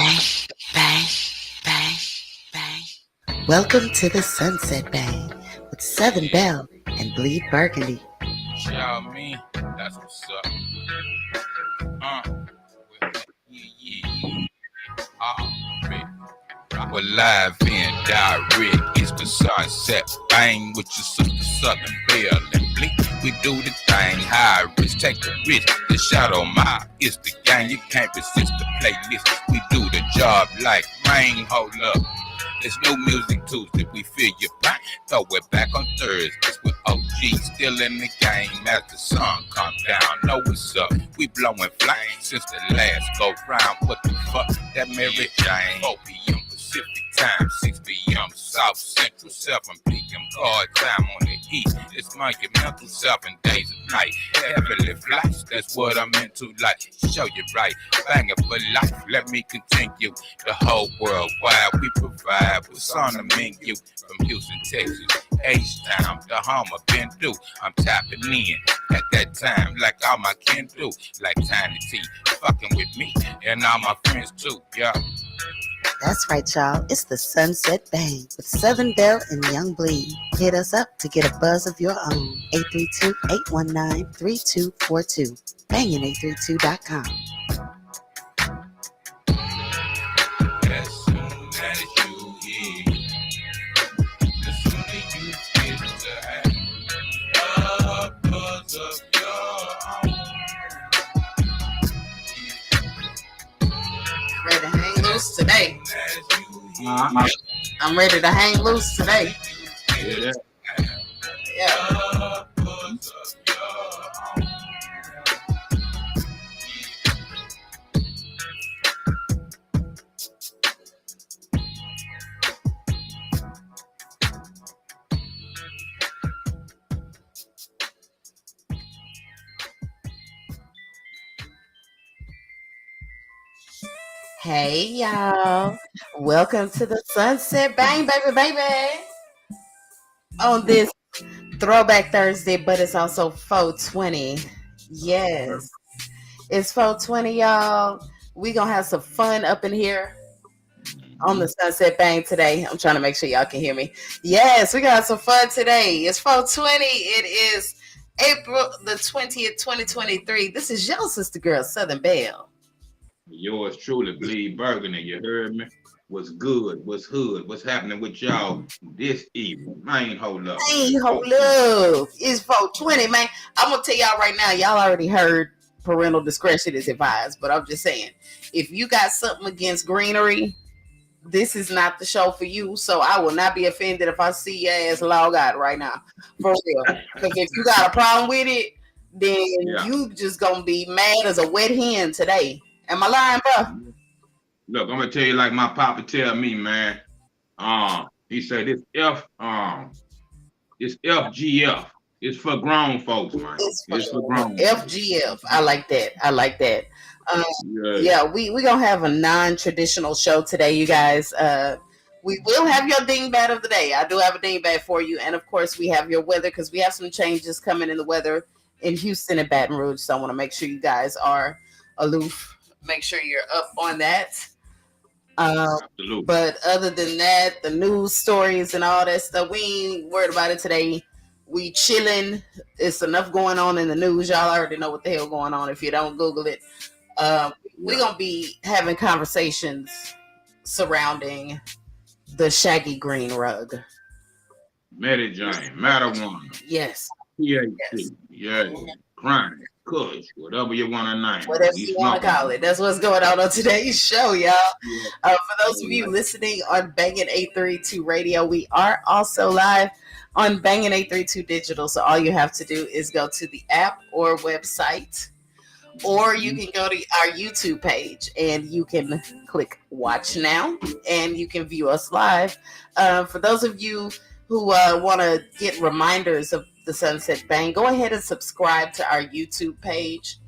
Bang, bang, bang, bang. Welcome to the Sunset Bang with Southern Belle and Bleed Burgundy. Y'all mean? That's what's up. We're live and direct. It's the Sunset Bang with your sister Southern Belle and Bleed. We do the thing, high risk, take the risk. The shadow mile is the gang. You can't resist the playlist. We do the job like rain. Hold up. There's new music Tuesday, we feel your pain. Throw it back on Thursdays with OG still in the game. As the sun come down, know what's up. We blowing flames since the last go round. What the fuck? That Mary Jane. 4 p.m. Pacific time, 6 p.m. South Central, 7 p.m. Guard time on the east. It's monumental 7 days a night. Heavenly flights, that's what I'm into. Like, show you right, bang it for life. Let me continue. The whole world wide, we provide what's on the menu. From Houston, Texas, H-Town, the home I've been through. I'm tapping in at that time, like all my kin do. Like Tiny T, fucking with me, and all my friends too, yeah. That's right, y'all. It's the Sunset Bang with Southern Belle and Young Bleed. Hit us up to get a buzz of your own. 832-819-3242. Bangin832.com. As soon as you hear, the sooner you get to have a buzz of your own. Ready to hang loose today. As you hear, I'm ready to hang loose today. yeah. Yeah. A buzz of your own. Hey, y'all. Welcome to the Sunset Bang, baby. On this Throwback Thursday, but it's also 420. Yes. It's 420, y'all. We gonna have some fun up in here on the Sunset Bang today. I'm trying to make sure y'all can hear me. Yes, we got some fun today. It's 420. It is April the 20th, 2023. This is your sister girl, Southern Belle. Yours truly, Bleed Burgundy. You heard me? What's good? What's hood? What's happening with y'all this evening? Man, hold up. Hey, hold up. It's 420, man. I'm gonna tell y'all right now, y'all already heard parental discretion is advised, but I'm just saying, if you got something against greenery, this is not the show for you. So I will not be offended if I see your ass log out right now. For real. Because if you got a problem with it, then you just gonna be mad as a wet hen today. Am I lying, bro? Look, I'm gonna tell you like my papa tell me, man. He said this FGF. It's for grown folks, man. It's for grown FGF. I like that. Yeah, we gonna have a non-traditional show today, you guys. We will have your dingbat of the day. I do have a dingbat for you, and of course we have your weather because we have some changes coming in the weather in Houston and Baton Rouge. So I want to make sure you guys are aloof. Make sure you're up on that. But other than that, the news stories and all that stuff, we ain't worried about it today. We chilling. It's enough going on in the news. Y'all already know what the hell going on if you don't Google it. We're going to be having conversations surrounding the shaggy green rug. Mary Jane, marijuana. Yes. THC. Yeah. Crime. Kush, whatever you want to name. Whatever you want to call it. That's what's going on today's show, y'all. For those of you listening on Bangin832 Radio, we are also live on Bangin832 Digital. So all you have to do is go to the app or website, or you can go to our YouTube page and you can click Watch Now and you can view us live. For those of you who want to get reminders of the Sunset Bang, go ahead and subscribe to our YouTube page.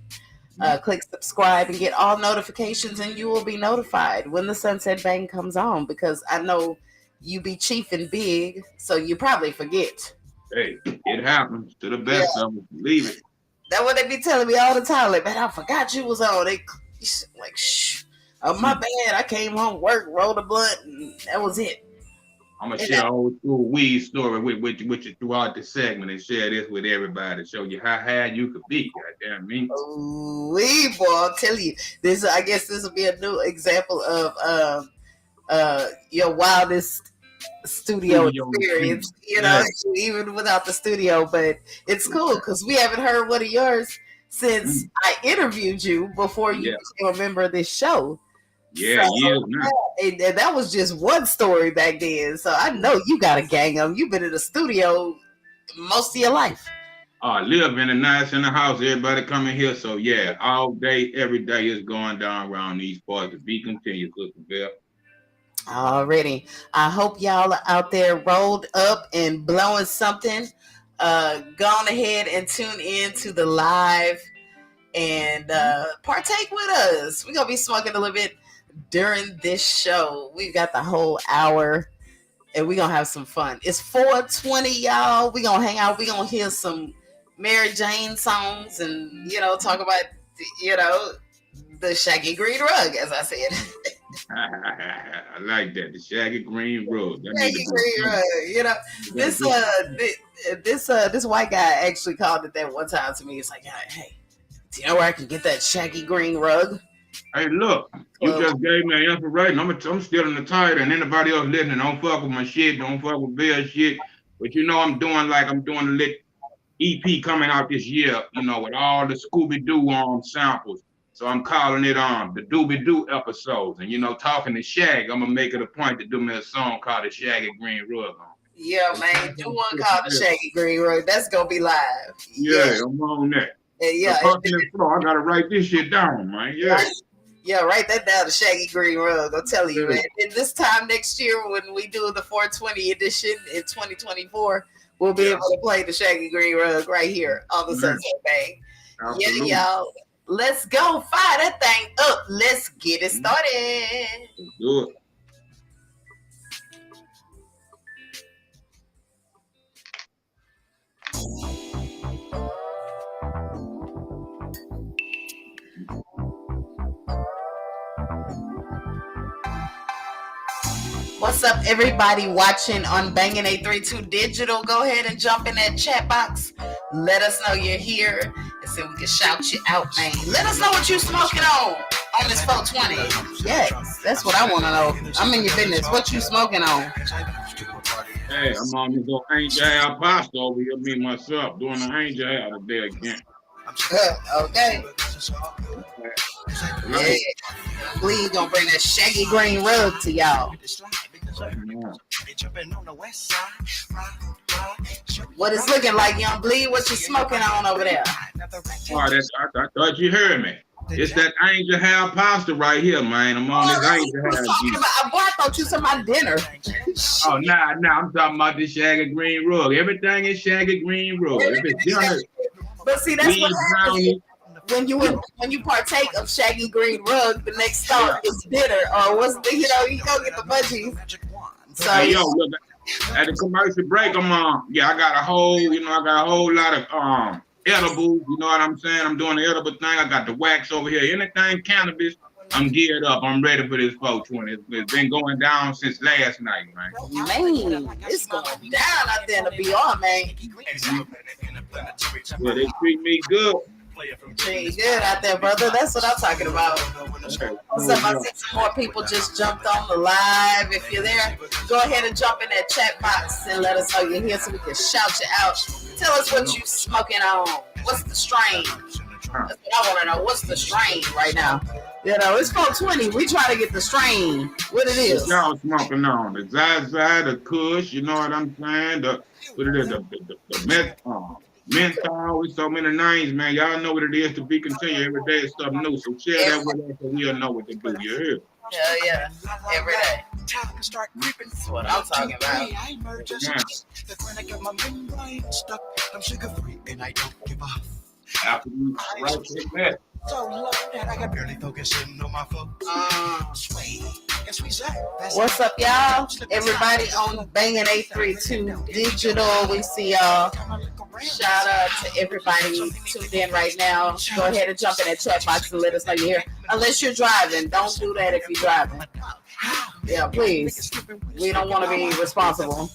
Click subscribe and get all notifications, and you will be notified when the Sunset Bang comes on, because I know you be chiefing big, so you probably forget. Hey, it happens to the best of them. Believe it. That's what they be telling me all the time. Like, man, I forgot you was on. They like, shh. Oh, my bad. I came home, work, rolled a blunt, and that was it. I'm gonna And share an old school weed story with you throughout the segment and share this with everybody. Show you how high you could be. Goddamn me. we boy, I'll tell you this. I guess this will be a new example of your wildest studio Studio experience. You know, yeah. even without the studio. But it's cool because we haven't heard one of yours since Mm. I interviewed you before you Yeah. became a member of this show. Yeah, So, years now. and that was just one story back then. So I know you got a gang of them. You've been in the studio most of your life. Live in a nice in the house. Everybody coming here. So yeah, all day, every day is going down around these parts. To be continued, Sister Bell. Already. I hope y'all are out there rolled up and blowing something. Go on ahead and tune in to the live and partake with us. We're going to be smoking a little bit during this show. We've got the whole hour and we're going to have some fun. It's 4:20, y'all. We're going to hang out. We're going to hear some Mary Jane songs and, talk about, the Shaggy Green Rug, as I said. I like that. The shaggy green rug. That need Shaggy to Green Rug. This white guy actually called it that one time to me. It's like, hey, do you know where I can get that Shaggy Green Rug? Hey, look, you just gave me an inspiration. I'm still in the title, and anybody else listening, don't fuck with my shit, don't fuck with Bill shit. But I'm doing a lit EP coming out this year, with all the Scooby Doo samples. So I'm calling it the Dooby Doo episodes. And talking to Shag, I'm gonna make it a point to do me a song called the Shaggy Green Rug on. Yeah, man. Do one called the Shaggy Green Rug. That's gonna be live. Yeah, I'm on that. Yeah. I gotta write this shit down, man. Yeah. Yeah, write that down, the Shaggy Green Rug. I'm telling you, man. And this time next year, when we do the 420 edition in 2024, we'll be able to play the Shaggy Green Rug right here on the Sunset Bang. Yeah, y'all. Let's go. Fire that thing up. Let's get it started. Let's do it. What's up, everybody watching on Bangin' 832 Digital? Go ahead and jump in that chat box. Let us know you're here, and so we can shout you out, man. Let us know what you smoking on this 420. Yes, that's what I want to know. I'm in your business. What you smoking on? Hey, I'm on this little angel hair pasta over here, me myself, doing the angel hair today again. Okay. Yeah. Please gonna bring that Shaggy Green Rug to y'all. What it's looking like, Young Bleed? What you smoking on over there? I thought you heard me. It's that angel hair pasta right here, man. I'm on this angel hair. I thought you said my dinner. Oh, nah. I'm talking about this Shaggy Green Rug. Everything is Shaggy Green Rug. If it's dinner, but see, that's what happens. When you partake of Shaggy Green Rug, the next stop is dinner, or you go get the budgies. So hey, look, at the commercial break, I'm on. I got a whole lot of edibles. You know what I'm saying? I'm doing the edible thing. I got the wax over here. Anything cannabis, I'm geared up. I'm ready for this 420. It's been going down since last night, man. Man, it's going down out there in the BR, man. Yeah, they treat me good. Treat good out there, brother. That's what I'm talking about. What's up? I see some more people just jumped on the live. If you're there, go ahead and jump in that chat box and let us know you're here so we can shout you out. Tell us what you smoking on. What's the strain? That's what I want to know. What's the strain right now? It's 420. We try to get the strain. What it is. Y'all smoking on the Zaza, the Kush. You know what I'm saying? The menthol with so many names, man. Y'all know what it is to be continued. Every day is something new. So share that with us so we'll know what to do. You hear? Yeah. Every day. That's what I'm talking about. The clinic of my membrane stuck. I'm sugar free and I don't give up. Right. So low that I can barely focus in on my folks. What's up, y'all? Everybody on Bangin' 832 Digital. We see y'all Shout out to everybody tuned in right now. Go ahead and jump in that chat box and let us know you're here. Unless you're driving, don't do that if you're driving. Yeah, please. We don't want to be responsible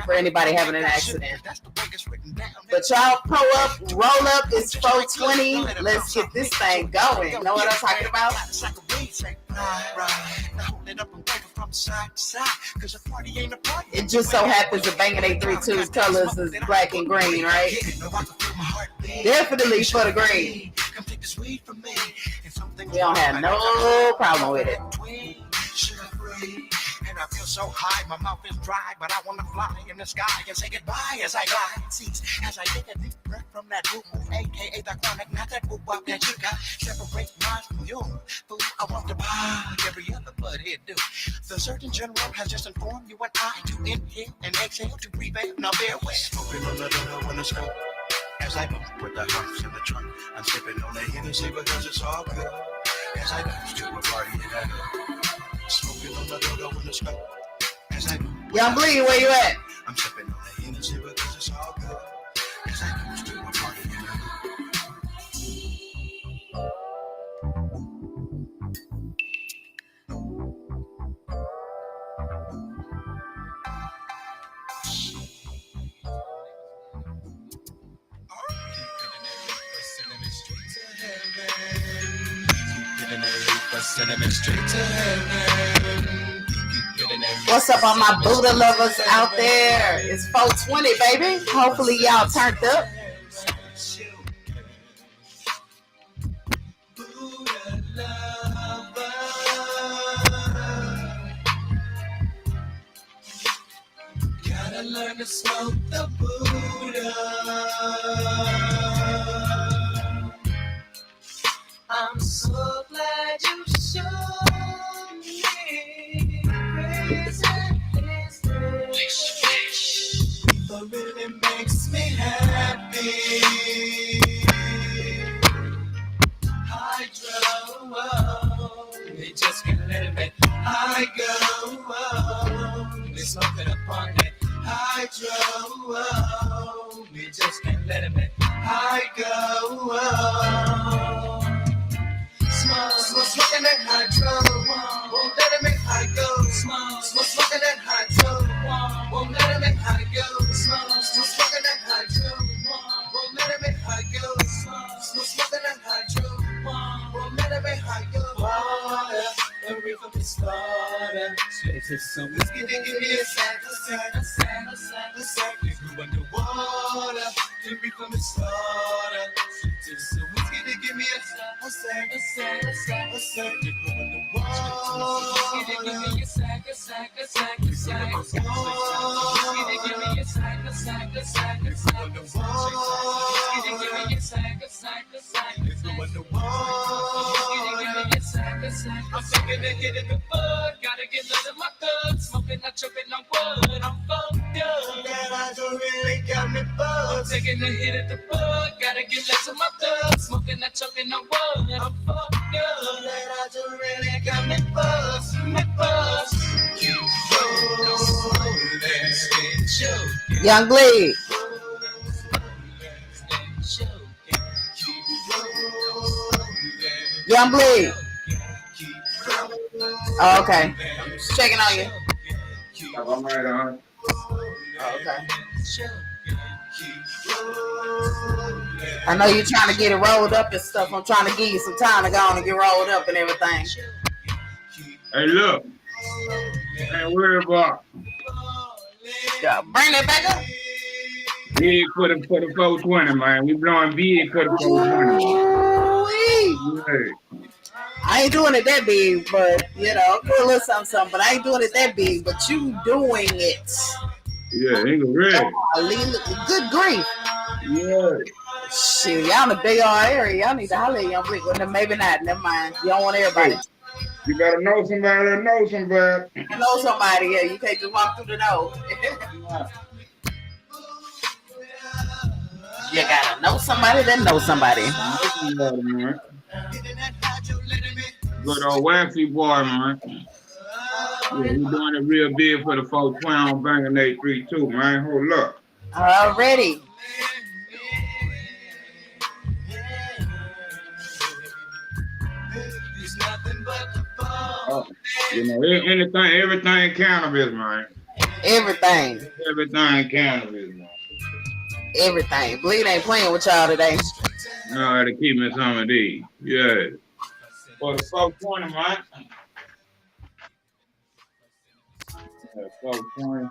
for anybody having an accident. But y'all pull up, roll up. It's 420. Let's get this thing going. Know what I'm talking about? It just so happens that Bangin' 832's colors is black and green, right? Definitely for the green. We don't have no problem with it. And I feel so high, my mouth is dry, but I wanna fly in the sky and say goodbye as I glide. Cease as I take a deep breath from that room, aka the chronic, not that whoop up that you got. Separate mine from yours. Fool, I want to buy every other butthead do. The Surgeon General has just informed you and I to inhale and exhale to prevail. Now bear with. Smoking on the door when it's cold. As I bump with the humps in the trunk, I'm sipping on the Hennessy because it's all good. As I dance to a party in that smoking on the door when it's cold. As I Young Bleed, where you at? I'm sipping on the Hennessy because it's all good. As I dance to a party in that What's up, all my Buddha lovers out there? It's 420, baby. Hopefully, y'all turned up. Gotta learn to smoke the Buddha. I'm so glad you showed me prison is this. It really makes me happy. Hydro, we just can't let it be. I go, we smoking upon it. Hydro, we just can't let it be. I go, smoking that hydro, won't let it make high go. Smoking that hydro, won't let it make high go. Smoking that hydro, won't let it make high go. Smoking that hydro, won't let it make high go. Water, the reefer is starter. Straight to some whiskey, then give me a sack. We grew underwater, the reefer is starter. Straight to some whiskey, then give me a sack. We grew underwater, give me a sack. We grew I'm taking a hit in the bud, gotta get rid of my thug. Smoking, not choking on wood, I'm fucked up. That I don't really got me buzzed. I'm taking a hit at the bud, gotta get less of my thug. Smoking, not choking on wood, I'm fucked up. That I don't really got me buzzed. Keep rolling, stay choking. Young Bleed. Young Bleed. Oh, okay. Just checking on you. I'm right on. Oh, okay. I know you're trying to get it rolled up and stuff. I'm trying to give you some time to go on and get rolled up and everything. Hey, look. Ain't worried about. Yeah, bring that back up. Big for the 420, man. We blowing big for the 420. Ooh-wee. I ain't doing it that big, but you know, do a little something, but I ain't doing it that big, but you doing it. Yeah, ain't ready. Good grief. Yeah. Shit, y'all in a big old area. Y'all need to holler at Young Bleak. Well, maybe not. Never mind. You don't want everybody. You gotta know somebody that knows somebody. You know somebody, yeah. You can't just walk through the door. You gotta know somebody that knows somebody. Man. Good old waxy boy, man. Yeah, we doing it real big for the 420 on Bangin' 832, man. Hold up. Already. You know, anything, everything cannabis, man. Everything. Everything cannabis, man. Everything. Bleed ain't playing with y'all today. No, I had to keep me some of these. Yeah. For the 420, man. Yeah, 420.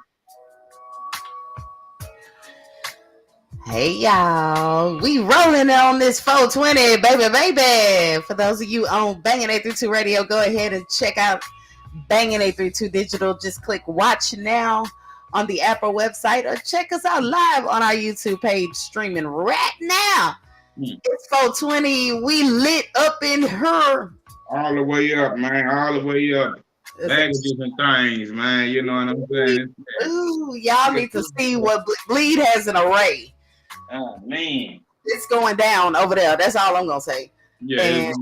Hey y'all, we rolling on this 420, baby. For those of you on Bangin' 832 Radio, go ahead and check out Bangin' 832 Digital. Just click watch now on the Apple website or check us out live on our YouTube page streaming right now. It's 420. We lit up in her. All the way up, man. All the way up. Bag of different things, man. You know what I'm saying? Ooh, y'all need to see what Bleed has an array. Oh, man. It's going down over there. That's all I'm going to say. Yeah,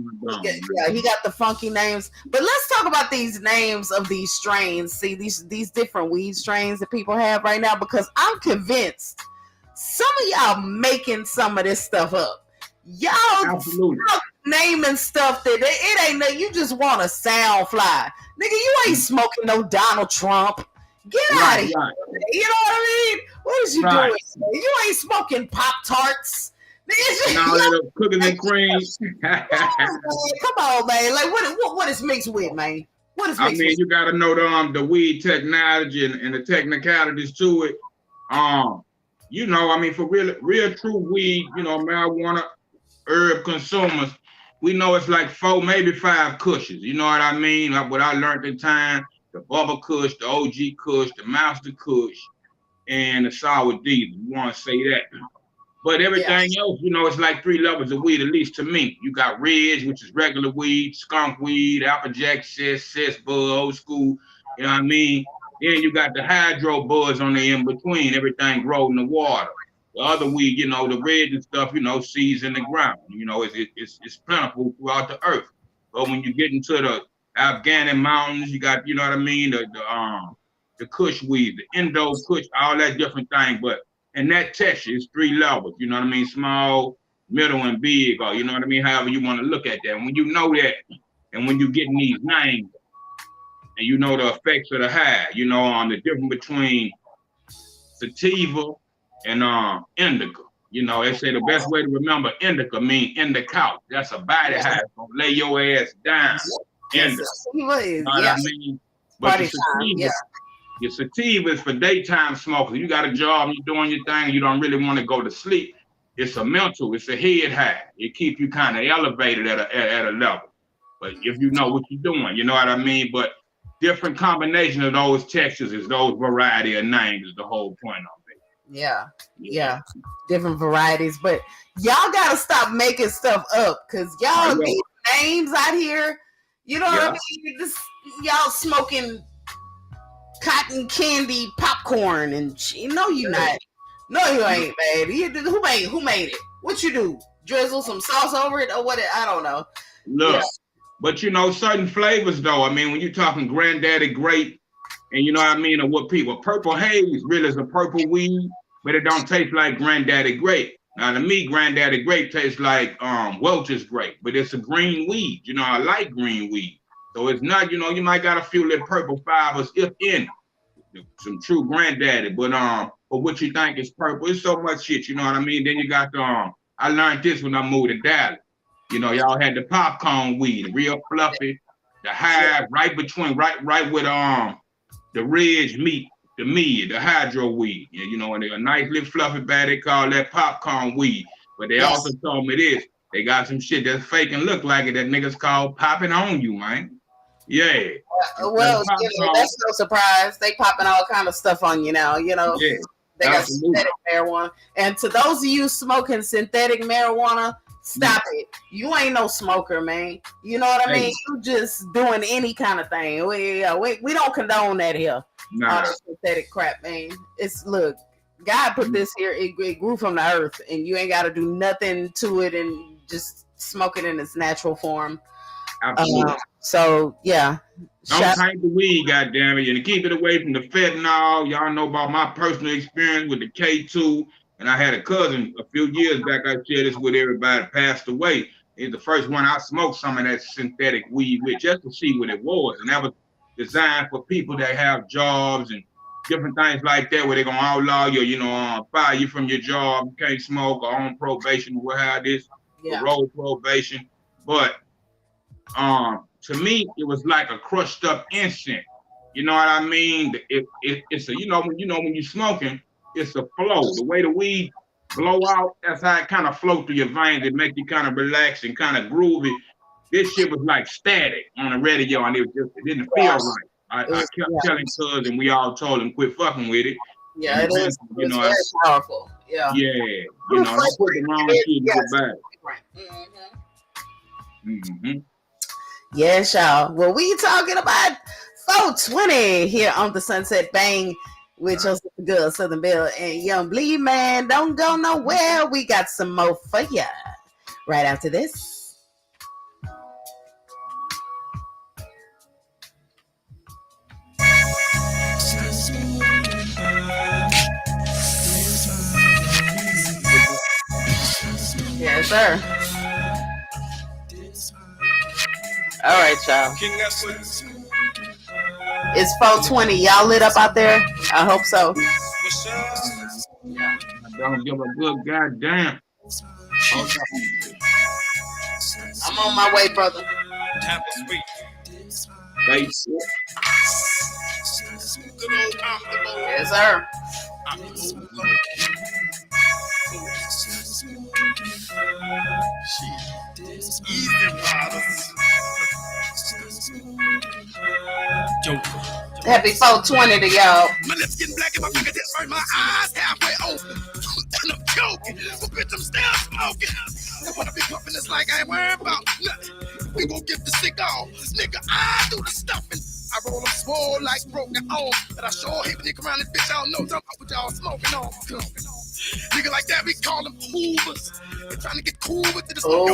he got the funky names. But let's talk about these names of these strains. See, these different weed strains that people have right now, because I'm convinced some of y'all making some of this stuff up. Y'all naming stuff that it ain't that you just want to sound fly. Nigga, you ain't smoking no Donald Trump. Get out of here. Right. You know what I mean? What is you doing? You ain't smoking Pop-Tarts. No, cookies and cream. Come on, man. Like what is mixed with, man? What is mixed with? You gotta know the weed technology and the technicalities to it. You know, I mean, for real true weed, you know, marijuana herb consumers, we know it's like 4, maybe 5 cushions. You know what I mean? Like what I learned in time, the Bubba Kush, the OG Kush, the Master Kush, and the Sour Diesel. You want to say that. But everything else, you know, it's like 3 levels of weed, at least to me. You got Ridge, which is regular weed, skunk weed, Applejack, cess bud, old school, you know what I mean? Then you got the hydro buds on the in between, everything grown in the water. The other weed, you know, the red and stuff, you know, seeds in the ground. You know, it's plentiful throughout the earth. But when you get into the Afghani mountains, you got, you know what I mean, the Kush weed, the Indo Kush, all that different thing. But in that texture, it's 3 levels. You know what I mean? Small, middle, and big, or you know what I mean? However you want to look at that. And when you know that, and when you getting these names, and you know the effects of the high, you know, on the difference between sativa and indica. You know, they say the best way to remember indica means in the couch. That's a body high. So lay your ass down. Indica. You know what I mean? But your sativa is for daytime smokers. You got a job, you're doing your thing, you don't really want to go to sleep. It's a mental, it's a head high. It keeps you kind of elevated at a level. But if you know what you're doing, you know what I mean? But different combination of those textures is those variety of names is the whole point of it. Yeah. Different varieties. But y'all got to stop making stuff up, because y'all these names out here, you know what I mean? Y'all smoking cotton candy popcorn and no, you not. No, you ain't, man. Who made it? What you do? Drizzle some sauce over it or what? I don't know. Look, but you know, certain flavors though. I mean, when you're talking granddaddy grape, and you know what I mean, or what people, purple haze really is a purple weed, but it don't taste like granddaddy grape. Now to me, granddaddy grape tastes like Welch's grape, but it's a green weed. You know, I like green weed. So it's not, you know, you might got a few little purple fibers if in some true granddaddy, but for what you think is purple, it's so much shit, you know what I mean? Then you got the I learned this when I moved to Dallas. You know, y'all had the popcorn weed, real fluffy, the high right between right with the ridge meat, the mid, the hydro weed. And, you know, and a nice little fluffy bag, they call that popcorn weed. But they also told me this, they got some shit that's fake and look like it that niggas call popping on you, man. Yeah. Well, that's no surprise. They popping all kind of stuff on you now, you know. Yeah, they got synthetic marijuana. And to those of you smoking synthetic marijuana, stop it. You ain't no smoker, man. You know what I mean? You just doing any kind of thing. We don't condone that here. Nah. All that synthetic crap, man. Look, God put this here. It grew from the earth, and you ain't got to do nothing to it and just smoke it in its natural form. Absolutely. So yeah, don't take the weed, goddammit, and keep it away from the fentanyl. Y'all know about my personal experience with the K2, and I had a cousin a few years back. I shared this with everybody. Passed away It's the first one I smoked some of that synthetic weed with just to see what it was. And that was designed for people that have jobs and different things like that, where they're gonna outlaw you, fire you from your job, you can't smoke or on probation or what have this, parole probation. But to me, it was like a crushed up incense. You know what I mean? It's a when you're smoking, it's a flow. The way the weed blow out, that's how it kind of flow through your veins. It make you kind of relax and kind of groovy. This shit was like static on the radio, and it didn't feel right. I kept telling Cuz, and we all told him quit fucking with it. Yeah, it is. It's very powerful. Yeah. Yeah, don't put the wrong shit in your bag. Mm-hmm. Yes, y'all. Well, we talking about 420 here on the Sunset Bang with your girl Southern Belle and Young Bleed, man. Don't go nowhere. We got some more for ya right after this. Yes, sir. All right, y'all. It's 420. Y'all lit up out there? I hope so. Don't give a good goddamn. I'm on my way, brother. Yes, sir. Happy 420 to y'all. My lips getting black and my fingertips burn, my eyes halfway open. And I'm joking, but bitch, I'm still smoking. And when I be puffing, it's like I ain't worried about nothing. We gon' get the sick off. Nigga, I do the stuffing. I roll them swole like broken arms. But I sure hate when you come around this bitch, I don't know what y'all smoking on. Nigga like that, we call them hoovers. They're trying to get cool with the smoke.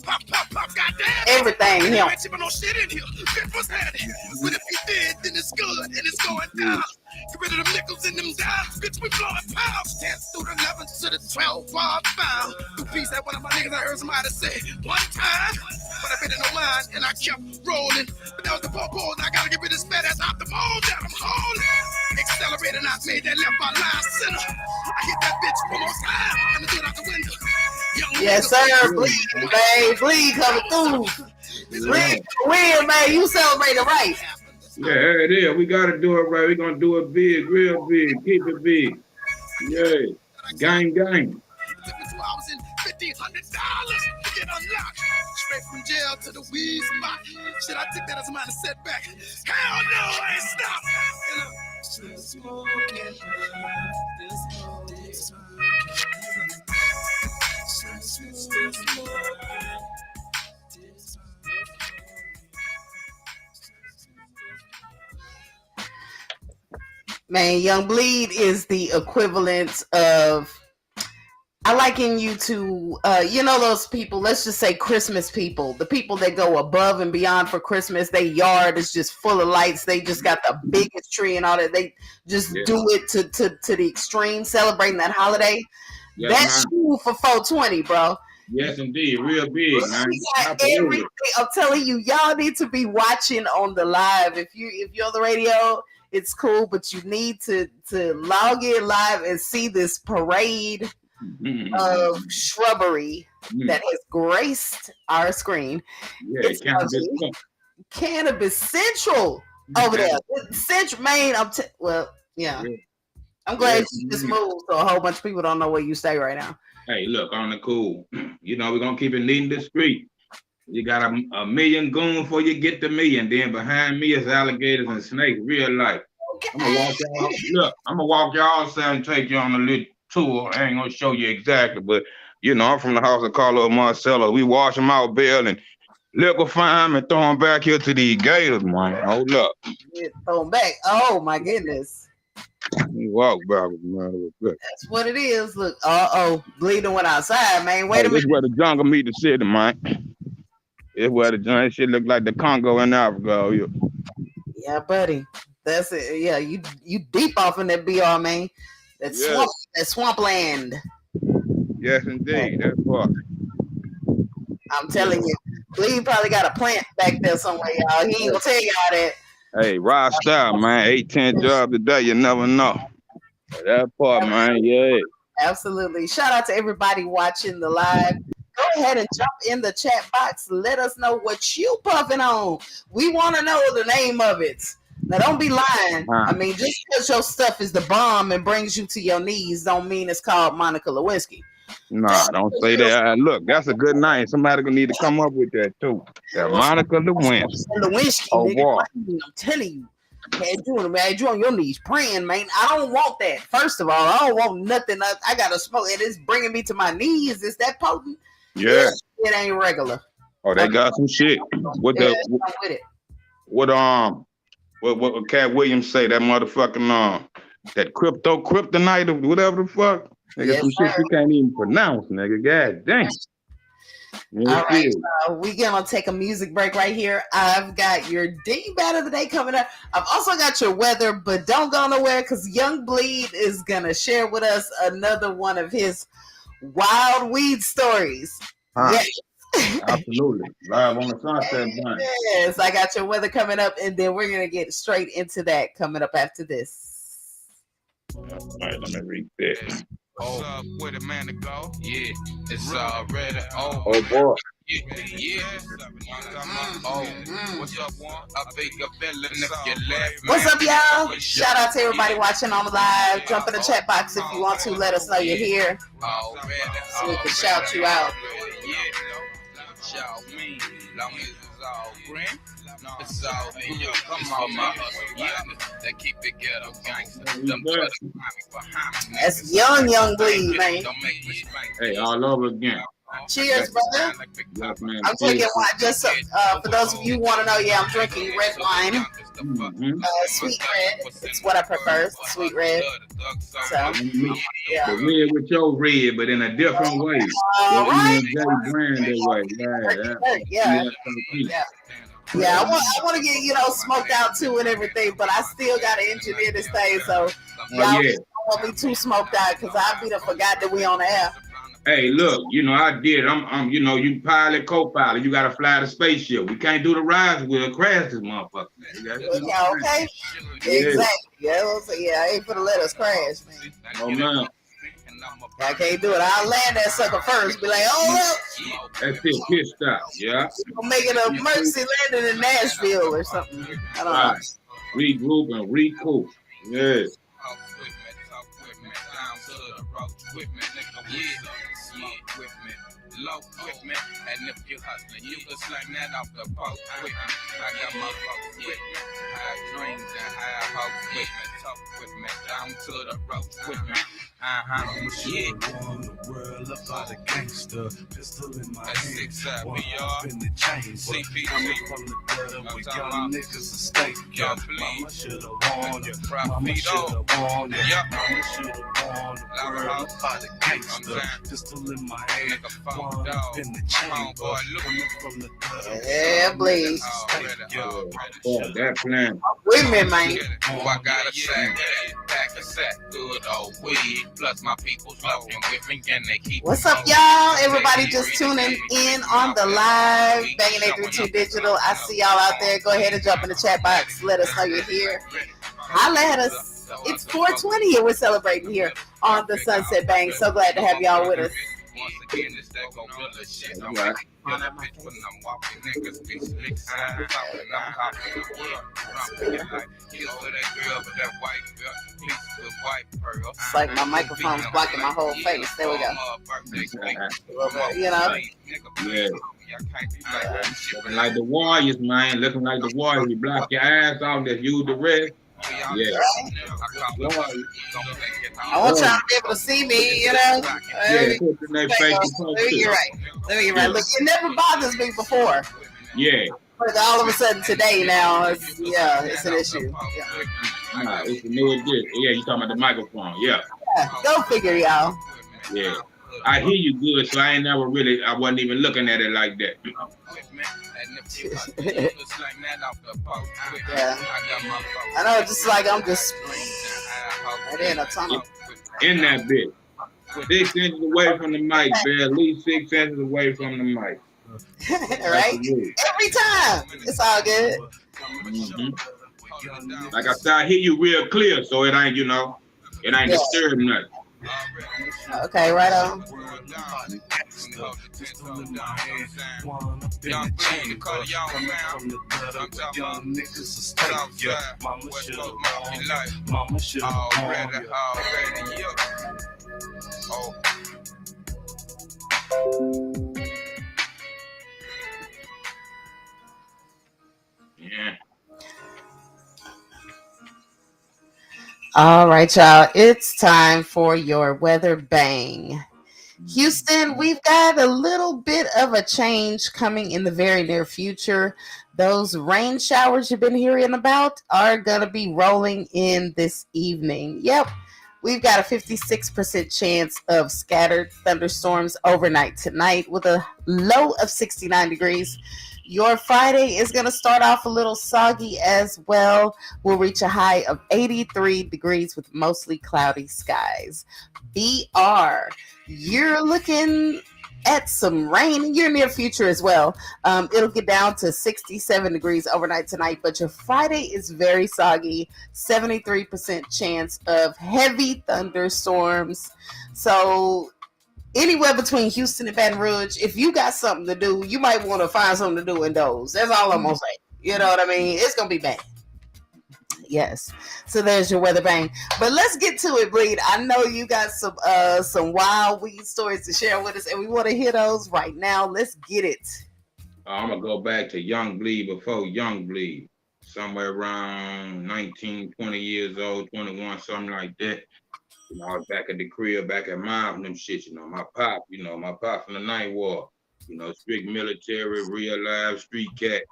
Pop, goddamn. Everything here. I ain't no shit in here. Bitch was had it. But if you did, then it's good and it's going down. Get rid of them nickels and them dimes. Bitch, we blowing pounds. 10 through the 11 to the 12 bar found. The piece that one of my niggas I heard somebody say one time. But I bet it no mind and I kept rolling. But that was the purple and I gotta get rid of this fat ass out the mold that I'm holding. Accelerating, I made that left by line center. I hit that bitch one more time and I threw it out the window. Yes, sir. Bleed, man. Bleed coming through. Bleed, win, man. You celebrating right. Yeah, it is. We got to do it right. We're going to do it big, real big. Keep it big. Yeah. Gang. Took me 2 hours and $1,500 to get unlocked. Straight from jail to the weed spot. Shit, I took that as a minor setback. Hell no, I ain't stopped. Still smoking. Man, Young Bleed is the equivalent of, I liken you to, those people, let's just say Christmas people, the people that go above and beyond for Christmas. Their yard is just full of lights. They just got the biggest tree and all that. They just do it to the extreme, celebrating that holiday. Yes, that's you for 420, bro. Yes, indeed. Real big, man. Everything. I'm telling you, y'all need to be watching on the live. If you're on the radio, it's cool, but you need to log in live and see this parade of shrubbery that has graced our screen. Yeah, it's Cannabis Central over there. Central, Maine. I'm glad you just moved, so a whole bunch of people don't know where you stay right now. Hey, look, on the cool. We're going to keep it neat in the street. You got a million goons before you get the million. Then behind me is alligators and snakes, real life. Okay. I'm going to walk y'all outside and take you on a little tour. I ain't going to show you exactly, but, I'm from the house of Carlo Marcello. We wash them out, Bill, and liquefy them and throw them back here to these gators, man. Hold up. Throw them back. Oh, my goodness. You walk backwards, man. That's what it is. Look, Bleeding went outside, man. Wait a minute. This is where the jungle meet the city, man. It's where the jungle shit look like the Congo in Africa. Yeah, buddy. That's it. Yeah, you deep off in that BR, man. That swampland. Yes, indeed. That part. I'm telling you, Lee probably got a plant back there somewhere, y'all. He ain't gonna tell y'all that. Hey, Rod Style, man. 8-10 jobs a day. You never know. That part, man. Yeah. Absolutely. Shout out to everybody watching the live. Go ahead and jump in the chat box. Let us know what you puffing on. We want to know the name of it. Now, don't be lying. I mean, just because your stuff is the bomb and brings you to your knees don't mean it's called Monica Lewinsky. Nah, don't say that. Look, that's a good name. Somebody gonna need to come up with that too. That Monica Lewinsky. Lewinsky, Oh, nigga. wow. I'm telling you. Had you on your knees praying, man. I don't want that. First of all, I don't want nothing. I got to smoke. And it's bringing me to my knees. Is that potent? Yeah. It ain't regular. Oh, they got some shit. What Cat Williams say? That motherfucking that kryptonite or whatever the fuck. Nigga, some shit you can't even pronounce, nigga. God damn. All right, we're gonna take a music break right here. I've got your Dingbat of the day coming up. I've also got your weather, but don't go nowhere because Young Bleed is gonna share with us another one of his wild weed stories. Yes. Absolutely. Live on the Sunset Band. Yes, I got your weather coming up, and then we're gonna get straight into that coming up after this. All right, let me read this. What's up with a man to go? Yeah, it's already Oh boy. Yeah. What's up, one? I think a villain if you left. What's up, y'all? Shout out to everybody watching on the live. Jump in the chat box if you want to. Let us know you're here, so we can shout you out. Shout me, long as it's all green. It's all in your come on, my that keep it ghetto gangster. That's young Bleed, man. Hey, all over again. Cheers, brother. Yes, man. I'm taking wine. Just for those of you who want to know, yeah, I'm drinking red wine. Sweet red. It's what I prefer. Sweet red. So, yeah. The red with your red, but in a different way. All right. Yeah, I want to get, smoked out too and everything, but I still got to engineer this thing, so y'all don't want me too smoked out because I be done forgot that we on the air. Hey, look, I did. I'm, you pilot, co-pilot. You got to fly the spaceship. We can't do the rides. We'll crash this motherfucker. Yeah, okay. Exactly. Yeah, I ain't gonna let us crash, man. Oh, man. I can't do it. I'll land that sucker first. Be like, oh, look. That's it. Pit stop. Yeah. We'll make it a emergency landing in Nashville or something. I don't know. Regroup and recoup. Yes. Low equipment, and if you hustling, you can slang that off the post equipment. I got my folks with me. High dreams and high hopes with me. Talk with me, down to the ropes with me. Yeah. On the world up by the gangster, pistol in my hand. 6-7 One y'all. up in the chain. CPC. Coming from the gutter with young niggas a steak. Yeah, Mama shoulda warned Your her. Mama profit shoulda warned her. Yeah. Mama shoulda warned the world up by the gangster. Pistol in my hand. Nigga phone One dog. up in the chain. Homeboy, look. Coming from the gutter. Yeah, please. Oh, that plan. With me, man. Oh, I got a sack, pack a sack, good old weed. Plus my people's loving with me and they keep. What's up, y'all? Everybody just tuning in on the live. Banging 832 Digital. I see y'all out there. Go ahead and jump in the chat box. Let us know you're here. Holla at us. It's 420 and we're celebrating here on the Sunset Bang. So glad to have y'all with us. Once again, it's that gorilla shit. I'm Right. when I'm walking, niggas be slick side, I'm hopping the world. I'm like, kiss for that girl with that white girl, peace with white pearl. It's like my microphone's blocking my whole face. There we go. Yeah. Looking like the Warriors, man. Looking like the Warriors. You block your ass off, that you the rest. Yeah. I want y'all to be able to see me, Yeah, put in their face and Let me get right. Look, it never bothers me before. Yeah. But all of a sudden today now, it's an issue. Yeah. Nah, it's a new edition. Yeah, you talking about the microphone. Yeah. Go figure, y'all. Yeah. I hear you good, so I wasn't even looking at it like that. Yeah. I know, just like I'm just in a tunnel. In that bit. 6 inches away from the mic, man. At least 6 inches away from the mic. That's the Right? rule. Every time. It's all good. Mm-hmm. Like I said, I hear you real clear, so it ain't, it ain't Yeah. disturbing nothing. Okay, right on. Yeah. All right, y'all. It's time for your weather bang. Houston, we've got a little bit of a change coming in the very near future. Those rain showers you've been hearing about are going to be rolling in this evening. Yep. We've got a 56% chance of scattered thunderstorms overnight tonight with a low of 69 degrees. Your Friday is going to start off a little soggy as well. We'll reach a high of 83 degrees with mostly cloudy skies. BR, you're looking at some rain in your near future as well. It'll get down to 67 degrees overnight tonight, but your Friday is very soggy. 73% chance of heavy thunderstorms. So anywhere between Houston and Baton Rouge, if you got something to do, you might want to find something to do in those. That's all I'm gonna say. You know what I mean? It's gonna be bad. Yes. So there's your weather bang. But let's get to it, Bleed. I know you got some wild weed stories to share with us, and we want to hear those right now. Let's get it. I'm gonna go back to Young Bleed before Young Bleed. Somewhere around 19, 20 years old, 21, something like that. I was back at the crib, back at mom and them shit, my pop from the Ninth War, strict military, real life, street cat,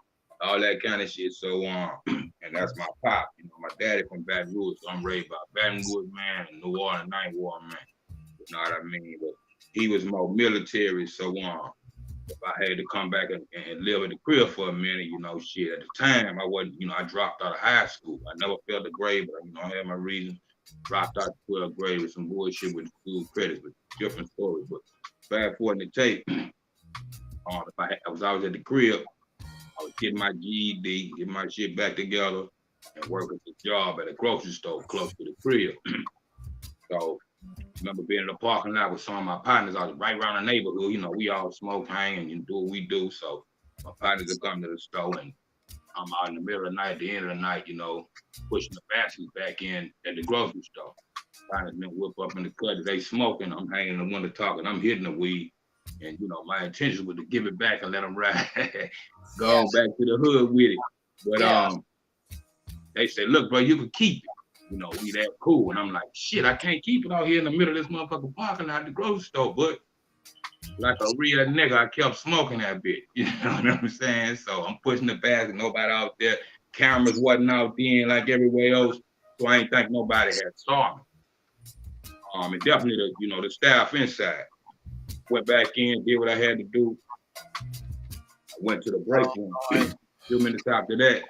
all that kind of shit. So, and that's my pop, my daddy from Baton Rouge, so I'm raised by Baton Rouge man and New Orleans Ninth War man. You know what I mean? But he was more military, so if I had to come back and live at the crib for a minute, shit, at the time I wasn't, I dropped out of high school. I never failed a grade, but I had my reasons. Dropped out 12th grade with some bullshit with school credits, but different story. But fast forward in the tape, if I was at the crib, I was getting my GED, getting my shit back together, and working a job at a grocery store close to the crib. So I remember being in the parking lot with some of my partners. I was right around the neighborhood. We all smoke, hang, and do what we do. So my partners would come to the store, and I'm out in the middle of the night, at the end of the night, pushing the baskets back in at the grocery store. Partners been whip up in the cut. They smoking. I'm hanging in the window talking. I'm hitting the weed. And, my intention was to give it back and let them ride. Go back to the hood with it. But they said, look, bro, you can keep it. We that cool. And I'm like, shit, I can't keep it out here in the middle of this motherfucking parking lot at the grocery store. But like a real nigga, I kept smoking that bitch. You know what I'm saying? So I'm pushing the basket, nobody out there. Cameras wasn't out then like everywhere else. So I ain't think nobody had saw me. And definitely the staff inside. Went back in, did what I had to do. I went to the break room. A few minutes after that,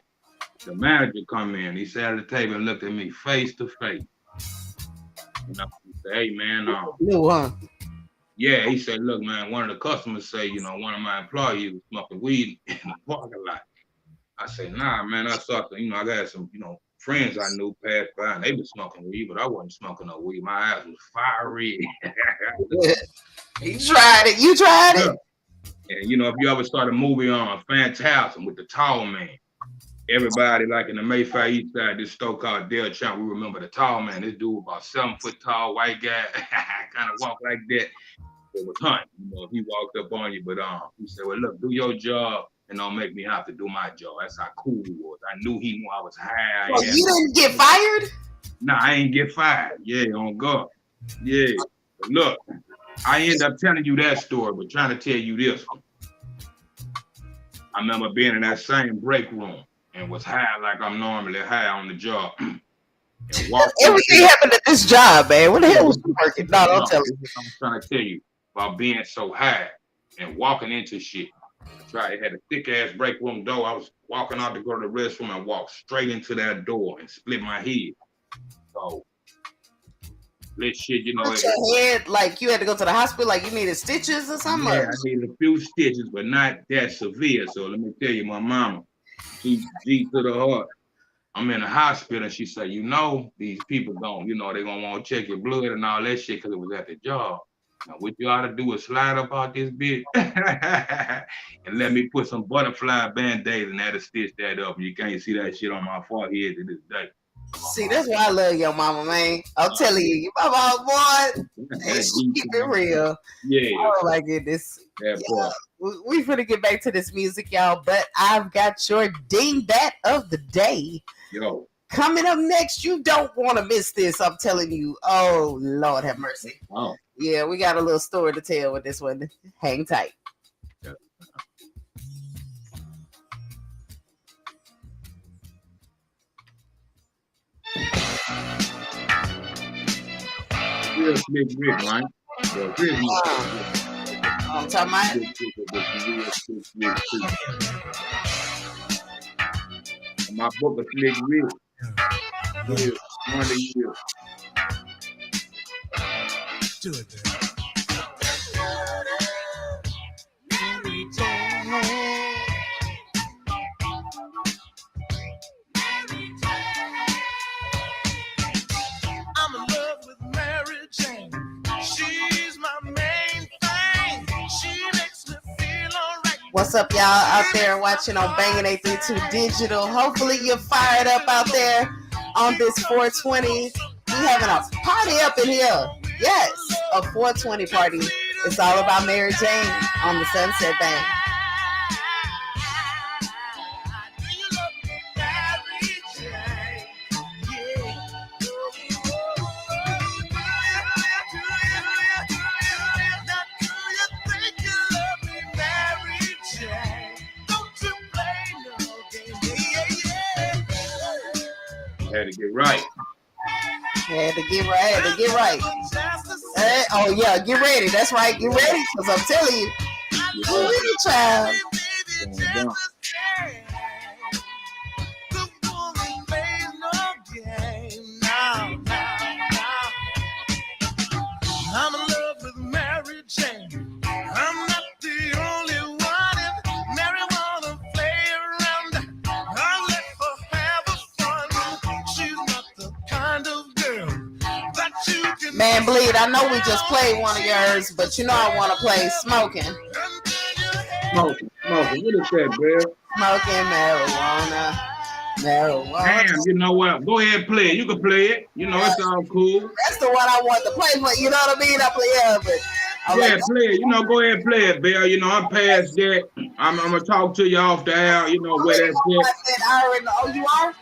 the manager come in. He sat at the table and looked at me face to face. He said, hey man, yeah, he said, look, man, one of the customers say, one of my employees was smoking weed in the parking lot. I said, nah, man, I saw I got some, friends I knew passed by and they was smoking weed, but I wasn't smoking no weed. My eyes was fiery. You tried it. You tried it. And, if you ever saw the movie on Phantasm with the tall man, everybody like in the Mayfair East Side, this store called Del Champ, we remember the tall man. This dude about 7 foot tall, white guy, kind of walk like that. It was hunting, if he walked up on you, but he said, well, look, do your job and don't make me have to do my job. That's how cool he was. I knew he knew I was high. Well, you didn't get fired? Nah, I ain't get fired. Yeah, on God. Yeah. But look, I end up telling you that story, but trying to tell you this one. I remember being in that same break room and was high like I'm normally high on the job. Everything happened at this job, man. What the hell was you working? No, don't tell me. I'm trying to tell you about being so high and walking into shit. It had a thick ass break room door. I was walking out to go to the restroom and walked straight into that door and split my head. So This shit, you know. Put your head like you had to go to the hospital, like you needed stitches or something. Yeah, I needed a few stitches, but not that severe. So let me tell you, my mama, she deep to the heart. I'm in the hospital, and she said, you know, these people don't, you know, they gonna want to check your blood and all that shit because it was at the job. Now, what you ought to do is slide up out this bitch and let me put some butterfly band-aids and that'll stitch that up. You can't see that shit on my forehead to this day. See, that's why I love your mama, man. I'm telling you, your mama, boy, she keep it real. Yeah. Oh my goodness. Yeah, we finna get back to this music, y'all, but I've got your Dingbat of the day. Yo. Coming up next, you don't want to miss this. I'm telling you. Oh, Lord have mercy. Oh. Yeah, we got a little story to tell with this one. Hang tight. Yeah. Real Slick Rick, right? I'm talking about. My book of Slick Rick. Yeah, one of you. Do it, man. I'm in love with Mary Jane. She's my main thing. She makes me feel alright. What's up, y'all out there watching on Bangin' 832 Digital? Hopefully you're fired up out there on this 420. We having a party up in here. Yes, a 420 party. It's all about Mary Jane on the Sunset Bang. Had to get right. Had to get right. Oh yeah, get ready. That's right, get ready, because I'm telling you, you child. I'm in love with Mary Jane. I'm not the only one. If Mary wanna play around, I'll let her have a fun. She's not the kind of girl that you can. Man, Bleed, I know we just played one of yours, but you know I want to play Smoking. Smoking. What is that, bro? Smoking marijuana. Damn, you know what? Go ahead and play it. You can play it. You know, it's all cool. That's the one I want to play, but you know what I mean? I play but play it. You know, go ahead and play it, Bill. You know, I'm past that. I'm gonna talk to you off the air. You know where that's at. I already know. Oh, you are?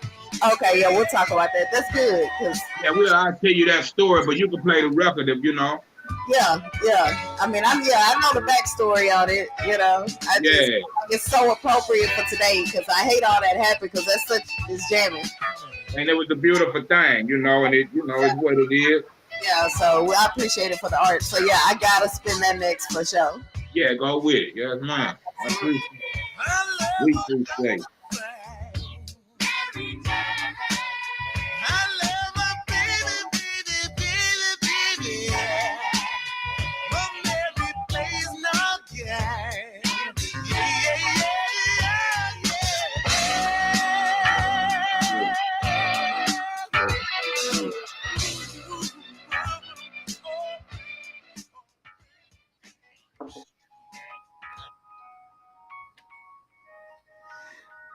Okay, yeah, we'll talk about that. That's good. Yeah, I'll tell you that story, but you can play the record if you know. Yeah. I mean, I know the backstory on it. You know, it's so appropriate for today because I hate all that happened because it's jamming. And it was a beautiful thing, you know, and it's what it is. Yeah, so I appreciate it for the art. So yeah, I gotta spin that next for sure. Yeah, go with it. Yeah, it's mine. I appreciate it. We appreciate it.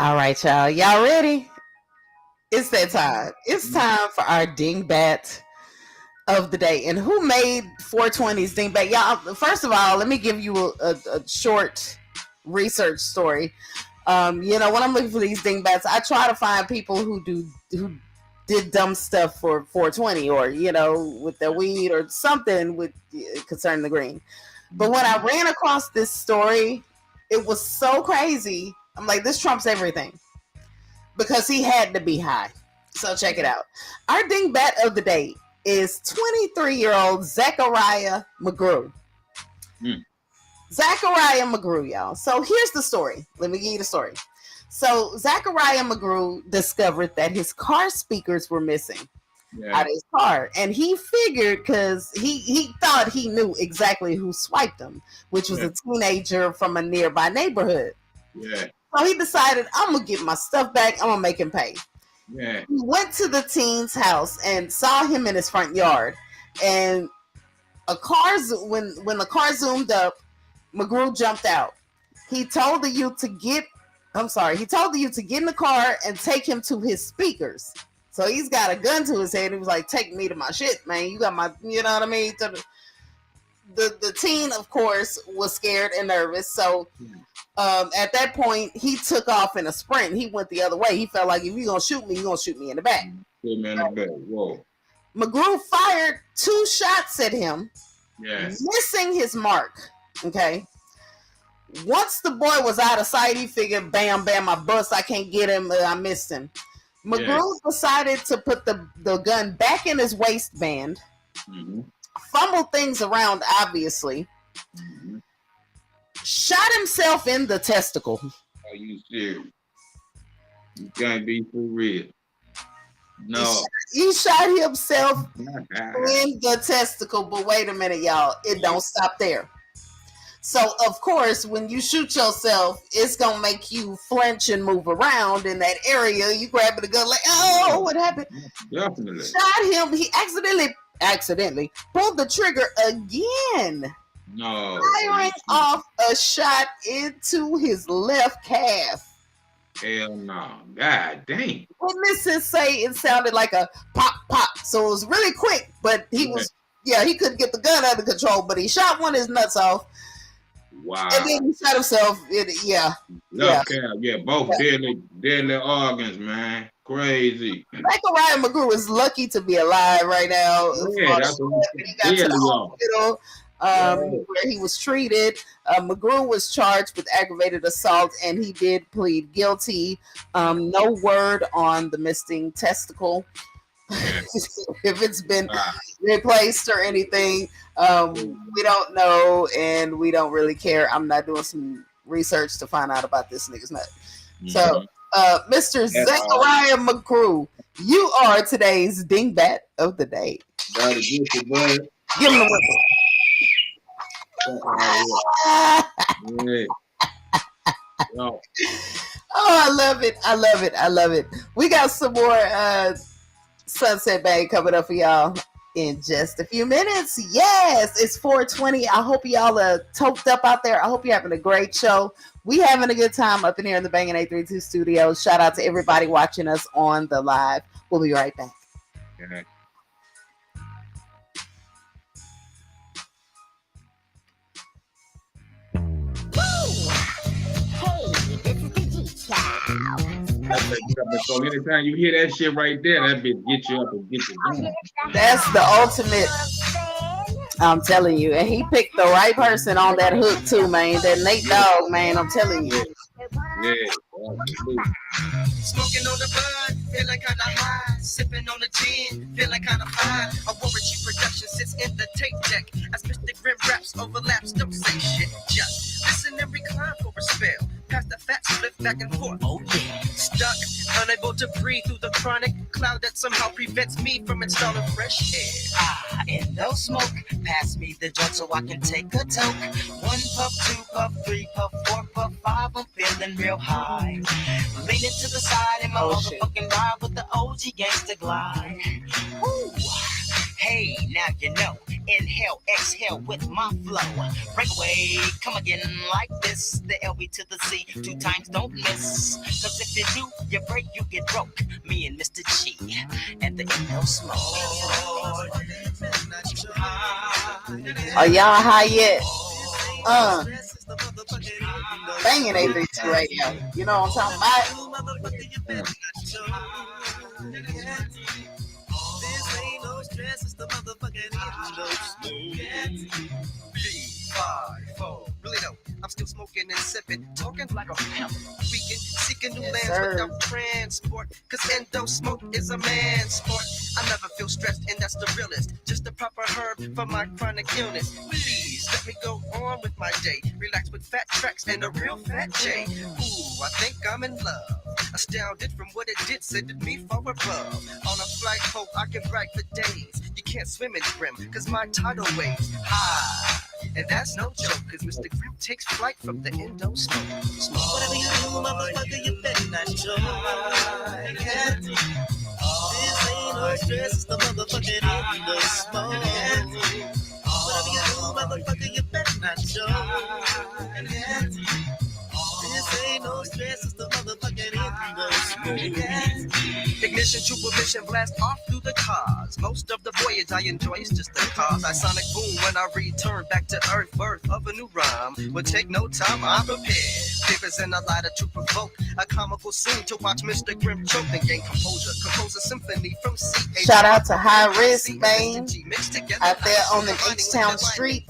All right, y'all. Y'all ready? It's that time. It's time for our Dingbat of the day. And who made 420's Dingbat? Y'all, first of all, let me give you a short research story. You know, when I'm looking for these Dingbats, I try to find people who did dumb stuff for 420 or, you know, with their weed or something with concerning the green. But when I ran across this story, it was so crazy. I'm like, this trumps everything because he had to be high. So check it out. Our Dingbat of the day is 23-year-old Zachariah McGrew. Zachariah McGrew, y'all. So here's the story. Let me give you the story. So Zachariah McGrew discovered that his car speakers were missing. out of his car, and he figured because he thought he knew exactly who swiped him, which was a teenager from a nearby neighborhood. Yeah. So he decided, I'm gonna get my stuff back. I'm gonna make him pay. Yeah. He went to the teen's house and saw him in his front yard, and when the car zoomed up, McGrew jumped out. He told the youth to get in the car and take him to his speakers. So he's got a gun to his head. He was like, take me to my shit, man. You got my, you know what I mean? The teen, of course, was scared and nervous. So at that point, he took off in a sprint. He went the other way. He felt like, if you're going to shoot me, you're going to shoot me in the back. Whoa. McGrew fired 2 shots at him, yes, missing his mark. Okay. Once the boy was out of sight, he figured, bam, bam, I bust. I can't get him. I missed him. McGrew decided to put the gun back in his waistband, fumbled things around, obviously, shot himself in the testicle. Are you serious? You can't be for real. No. He shot himself in the testicle, but wait a minute, y'all. It don't stop there. So, of course, when you shoot yourself, it's going to make you flinch and move around in that area. You grabbing the gun like, oh, what happened? Definitely. Shot him. He accidentally pulled the trigger again. No. Firing off a shot into his left calf. Hell no. God dang. Witnesses say it sounded like a pop, pop. So it was really quick, but he couldn't get the gun under control, but he shot one of his nuts off. Wow. And then he shot himself. Both deadly organs, man. Crazy. Zachariah McGrew is lucky to be alive right now. Yeah, that's what he got to the hospital where he was treated. McGrew was charged with aggravated assault, and he did plead guilty. No word on the missing testicle. If it's been replaced or anything, we don't know, and we don't really care. I'm not doing some research to find out about this nigga's nut. So, Mr. Zachariah McGrew, you are today's Dingbat of the day. Give him the whistle. Oh, I love it. I love it. I love it. We got some more Sunset Bang coming up for y'all in just a few minutes. Yes, it's 4:20. I hope y'all are toped up out there. I hope you're having a great show. We having a good time up in here in the Bangin' 832 studios. Shout out to everybody watching us on the live. We'll be right back. Okay. So anytime you hear that shit right there, that bitch get you up and get you down. That's the ultimate. I'm telling you. And he picked the right person on that hook too, man. That Nate Dogg, man, I'm telling you. Yeah. Smoking on the bud, feeling kinda high. Sipping on the gin, feeling kinda fine. A Warranty production sits in the tape deck. As Mr. Grim raps overlaps, don't say shit. Just listen and recline for a spell. Pass the fat split back and forth. Oh yeah. Stuck, unable to breathe through the chronic cloud that somehow prevents me from installing fresh air. And no smoke. Pass me the joint so I can take a toke. 1 puff, 2 puff, 3 puff, 4 puff, 5. I'm feeling real high. Leaning to the side in my motherfucking ride with the OG gangsta glide. Woo. Hey, now you know. Inhale, exhale with my flow. Breakaway, come again like this. The LB to the C, 2 times don't miss. Cause if you do, you break, you get broke. Me and Mr. G and the no smoke. Are y'all high yet? Bangin' 832 radio. You know what I'm talking about? This ain't no stress, it's the motherfucking Please, 5, 4, really no. I'm still smoking and sipping, talking like a pimp. Weekend, seeking new lands without transport. Cause endo smoke is a man's sport. I never feel stressed, and that's the realest. Just the proper herb for my chronic illness. Please let me go on with my day. Relax with fat tracks and a real fat J. Ooh, I think I'm in love. Astounded from what it did, sending me far above. On a flight hope I can brag for days. You can't swim in Grim, cause my tidal waves high. And that's no joke, cause Mr. Grim takes flight from the endo smoke. Whatever you do, motherfucker, you better not show. This ain't no stress, it's the motherfucking endo smoke. Whatever you do, motherfucker, you better not show. This ain't no stress, it's the motherfucking endo smoke. Ignition to emission, blast off through the cars. Most of the voyage I enjoy is just the cause. I sonic boom when I return back to earth. Birth of a new rhyme will take no time, I'm prepared. Papers and a lighter to provoke a comical scene to watch Mr. Grim choke and gain composure. Compose a symphony from C. Shout out to High Risk, man. Out there on the H-Town streets.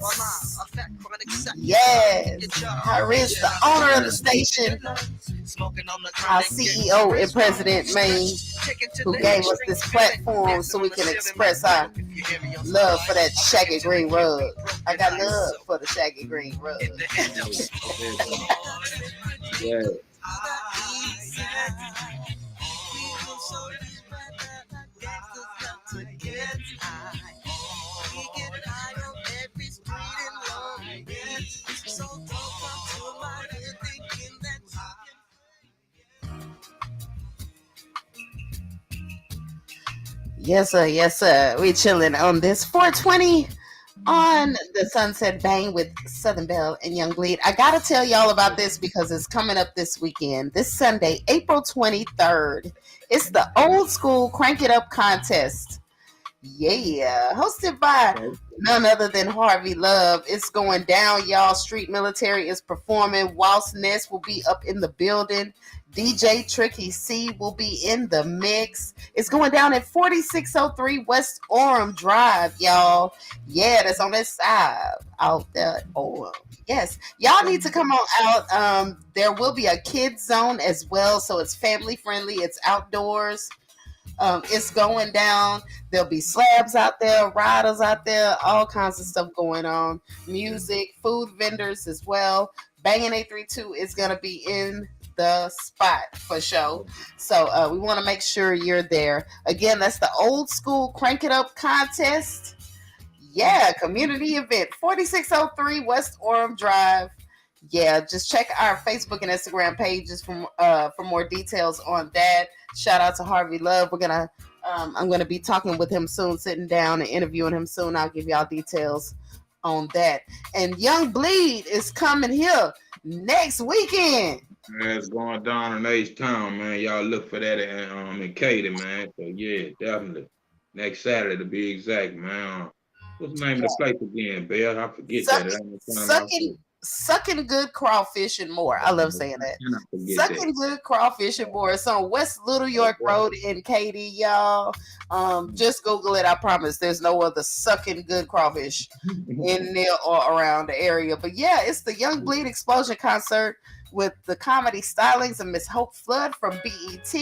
Yes. High Risk, the owner of the station. Our CEO and president, man, who gave us this platform so we can express our love for that shaggy green rug. I got love for the shaggy green rug. Yeah. Yes, sir. Yes, sir. We chilling on this 420 on the Sunset Bang with Southern Belle and Young Bleed. I gotta tell y'all about this because it's coming up this weekend, this Sunday, April 23rd. It's the Old School Crank It Up contest. Yeah, hosted by none other than Harvey Love. It's going down, y'all. Street Military is performing. Waltz Ness will be up in the building. DJ Tricky C will be in the mix. It's going down at 4603 West Orem Drive, y'all. Yeah, that's on that side out there at Orem. Yes, y'all need to come on out. There will be a kids zone as well, so it's family friendly. It's outdoors. It's going down. There'll be slabs out there, riders out there, all kinds of stuff going on. Music, food vendors as well. Bangin' 832 is going to be in the spot for show. So we want to make sure you're there. Again, that's the Old School Crank It Up contest. Yeah, community event, 4603 West Orem Drive. Yeah, just check our Facebook and Instagram pages for more details on that. Shout out to Harvey Love. I'm gonna be talking with him soon, sitting down and interviewing him soon. I'll give y'all details on that. And Young Bleed is coming here next weekend. Man, it's going down in H-Town, man. Y'all look for that in Katy, man. So yeah, definitely. Next Saturday to be exact, man. What's the name of the place again, Belle? I forget that. Sucking Good Crawfish and More. I love saying that. Sucking Good Crawfish and More. It's on West Little York Road in Katy, y'all. Just Google it. I promise there's no other Sucking Good Crawfish in there or around the area. But yeah, it's the Young Bleed Explosion concert with the comedy stylings of Miss Hope Flood from BET.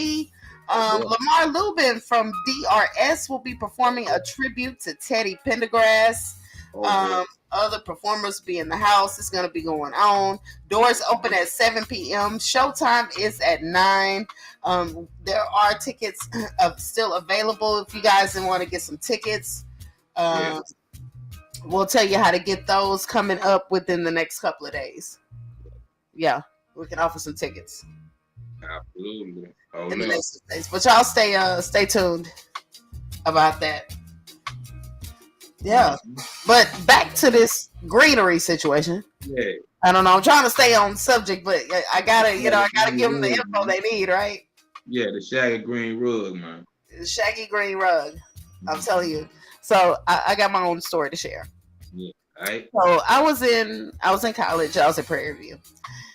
Lamar Lubin from DRS will be performing a tribute to Teddy Pendergrass. Other performers be in the house. It's going to be going on. Doors open at 7 p.m. Showtime is at 9. There are tickets still available if you guys want to get some tickets. We'll tell you how to get those coming up within the next couple of days. Yeah, we can offer some tickets. Absolutely. In the next days. But y'all stay tuned about that. Yeah, but back to this greenery situation. Yeah, I don't know. I'm trying to stay on subject, but I gotta give them the info they need, right? Yeah, the shaggy green rug, man. The shaggy green rug. I'm telling you. So I got my own story to share. Yeah, right. So I was in college. I was at Prairie View.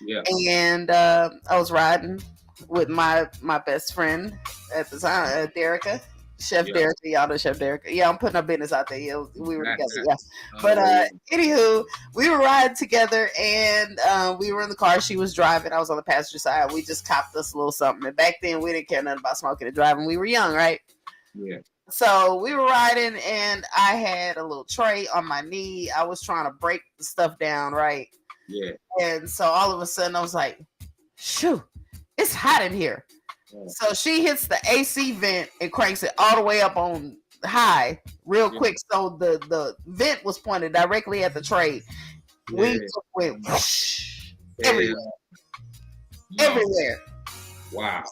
Yeah, and I was riding with my best friend at the time, Derica. Chef Derek, y'all know Chef Derek. Yeah, I'm putting our business out there. Yeah, we were together. Yeah, but anywho, we were riding together, and we were in the car. She was driving. I was on the passenger side. We just copped us a little something. And back then, we didn't care nothing about smoking and driving. We were young, right? Yeah. So we were riding, and I had a little tray on my knee. I was trying to break the stuff down, right? Yeah. And so all of a sudden, I was like, "Shoo, it's hot in here." So she hits the AC vent and cranks it all the way up on high real quick. So the vent was pointed directly at the tray. We just went whoosh, everywhere. Everywhere. Wow.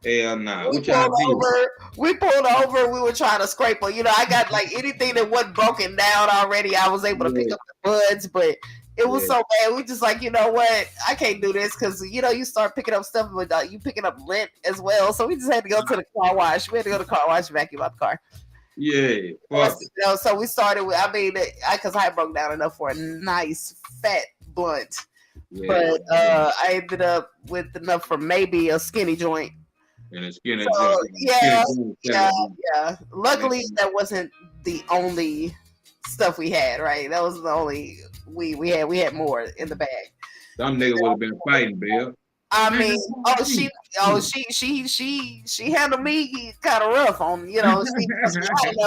Hell nah. We pulled over. We were trying to scrape her. You know, I got like anything that wasn't broken down already. I was able to pick up the buds, but it was so bad. We just like, you know what? I can't do this because you know you start picking up stuff with you picking up lint as well. So we just had to go to the car wash. We had to go to the car wash, vacuum out the car. Yeah. So we started with. I mean, because I broke down enough for a nice fat blunt, but I ended up with enough for maybe a skinny joint. And a skinny joint. Yeah. Luckily, that wasn't the only stuff we had. Right, that was the only we had. We had more in the bag. Some nigga would have been fighting, Bill. I mean, she handled me kind of rough on, you know,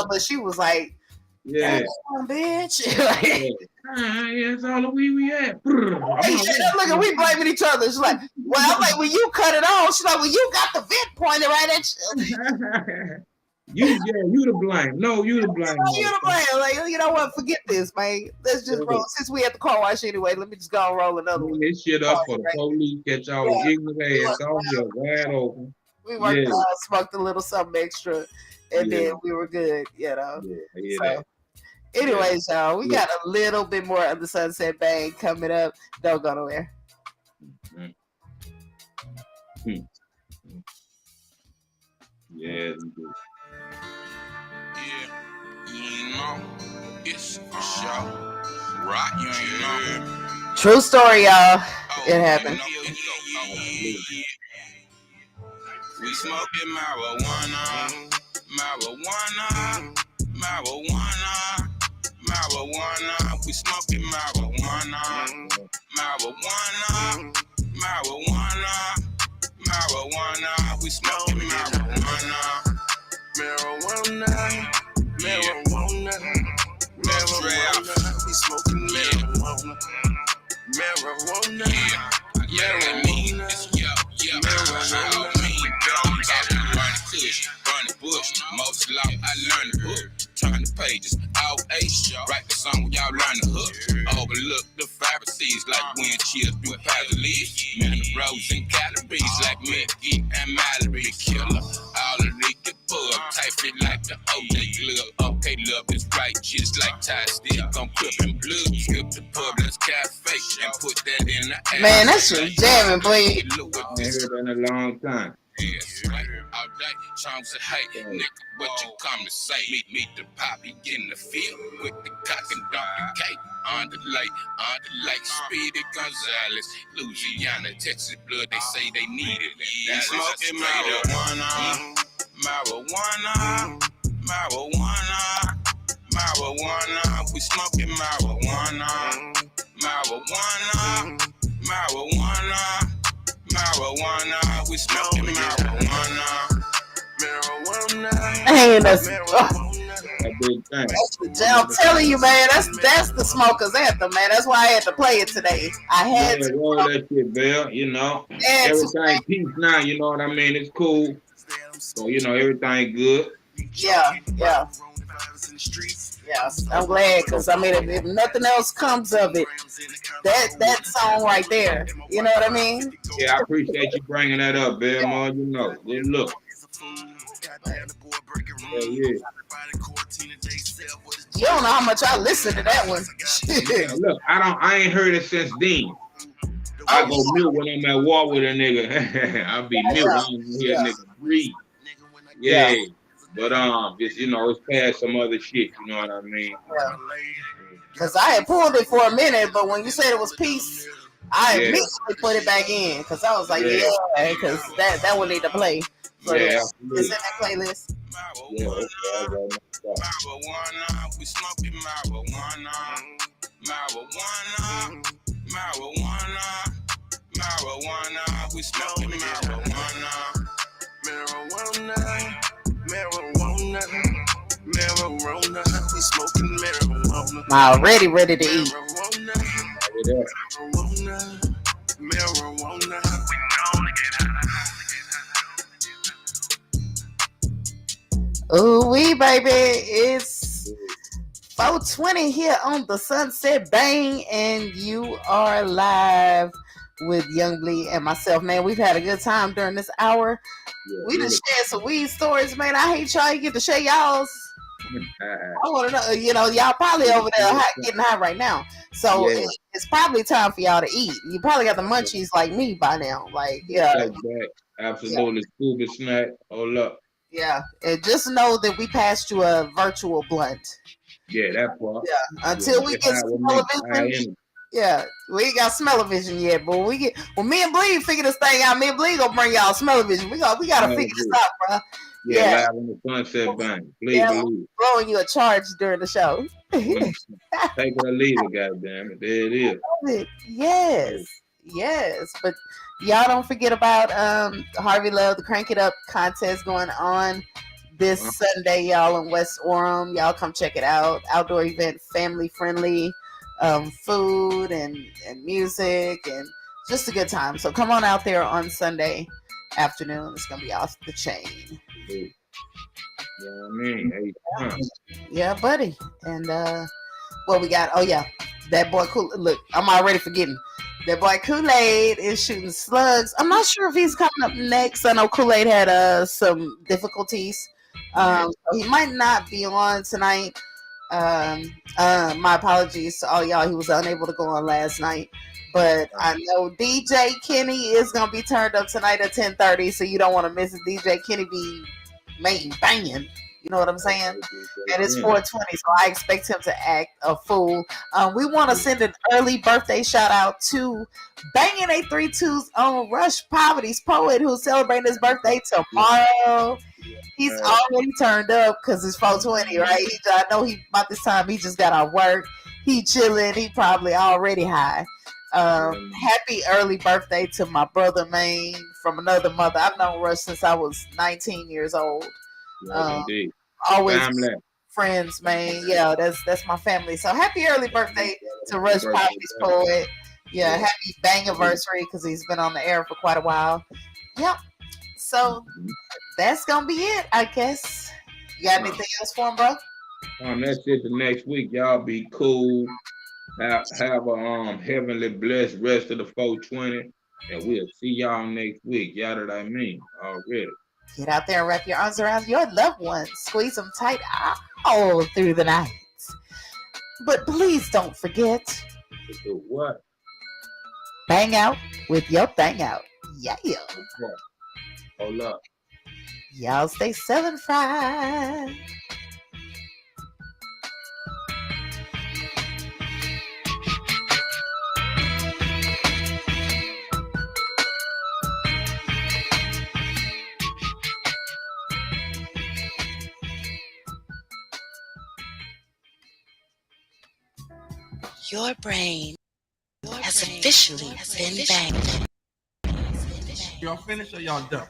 but she was like, yeah, bitch. That's all the weed we had. Look, we blaming each other. She's like, well, I'm like, when you cut it off, she's like, well, you got the vent pointed right at you. You to blame. No, you to blame. You to blame. Like, you know what? Forget this, man. Let's just roll. Since we at the car wash anyway, let me just go and roll another one. This shit up for the police. Catch y'all ignorant ass off here wide open. We worked out, smoked a little something extra, and then we were good, you know. So, anyways, y'all, we got a little bit more of the Sunset Bang coming up. Don't go nowhere. Yeah. You know, it's for sure. Rock, you know. True story, y'all. It happened. We smoking marijuana. We smoking marijuana. We smoking we smoking marijuana. Yeah, that mean it's Running bush, most law I learned the hook. Turn the pages, all ace. Write the song when y'all learn the hook. Overlook the Pharisees like windshields through Palisades. Minerals and calories like Mickey and Mallory. Killer, all the liquor bug. Tight fit like the OJ glove. Okay, love is righteous like Ty still gon' crip and blood. Skip the Publix Cafe and put that in the ass. Man, that's just jamming, boy. I ain't heard that in a long time. All day, songs of hate, nigga, what you come to say? Meet the poppy in the field with the cock and donkey cake. On the lake, Speedy Gonzales, Louisiana, Texas blood, they say they need it. Yeah, smoking marijuana, we smoking marijuana. We smoking marijuana. Hey, that's I'm telling you, man, that's the smokers anthem, man. That's why I had to play it today. I had to roll that shit, Bill. You know, everything peace now. You know what I mean? It's cool. So you know everything good. Yeah. I'm glad because I mean, if nothing else comes of it, that song right there, you know what I mean? Yeah, I appreciate you bringing that up, Bill. Man, you know, good look. Yeah. You don't know how much I listened to that one. Yeah, look, I ain't heard it since then. I go mute when I'm at war with a nigga. I'll be mute when I hear a nigga breathe. Yeah. But it's it's past some other shit, you know what I mean? Yeah. Cause I had pulled it for a minute, but when you said it was peace, I immediately put it back in. Cause I was like, cause that one need to play. So it's in that playlist. We smoking marijuana. We smoking marijuana. Marijuana, we smoking marijuana. I'm already ready to eat. Marijuana, we know to get high. Ooh wee, baby. It's 420 here on the Sunset Bang, and you are live with Young Blee and myself. Man, we've had a good time during this hour. Yeah, We really. just shared some weed stories, man. I hate y'all. You get to share y'all's. I want to know, y'all probably over there getting high right now. So Yeah. it's probably time for y'all to eat. You probably got the munchies like me by now. Like, yeah. Take back. Absolutely. Scuba snack. Hold up. Yeah. And just know that we passed you a virtual blunt. Yeah, that part. Yeah. Until we get smell-o-vision. Yeah. We ain't got smell-o-vision yet, but when me and Blee figure this thing out, me and Blee gonna bring y'all smell-o-vision. We gotta figure this out, bro. Yeah, live on the Sunset Bang. Please believe. Blowing you a charge during the show. Take it or leave it, goddamn it. There it is. Yes. But y'all don't forget about Harvey Love, the Crank It Up contest going on this Sunday, y'all, in West Orem. Y'all come check it out. Outdoor event, family friendly, food and music and just a good time. So come on out there on Sunday afternoon. It's gonna be off the chain. Yeah, I mean, yeah, buddy. And what we got? Oh yeah, that boy Kool. Look, I'm already forgetting. That boy Kool-Aid is shooting slugs. I'm not sure if he's coming up next. I know Kool-Aid had some difficulties, so he might not be on tonight. My apologies to all y'all. He was unable to go on last night. But I know DJ Kenny is gonna be turned up tonight at 10:30, so you don't want to miss it. DJ Kenny be banging. You know what I'm saying? And it's 420, so I expect him to act a fool. We want to send an early birthday shout out to Bangin' 832's own Rush Poverty's poet, who's celebrating his birthday tomorrow. He's already turned up because it's 420, right? I know by this time he just got out of work. He chilling. He probably already high. Happy early birthday to my brother, man, from another mother. I've known Rush since I was 19 years old. Always family. Friends, man. Yeah, that's my family. So happy early birthday to Rush Poverty's poet. Yeah, happy Bangiversary because he's been on the air for quite a while. Yep. So that's gonna be it, I guess. You got anything else for him, bro? That's it. The next week, y'all be cool. Have a heavenly blessed rest of the 420, and we'll see y'all next week. Y'all know what I mean already. Get out there and wrap your arms around your loved ones. Squeeze them tight all through the night. But please don't forget to do what? Bang out with your thing out. Yeah. Hold up. Y'all stay Southern fried. Your brain has officially been banged. Y'all finished or y'all done?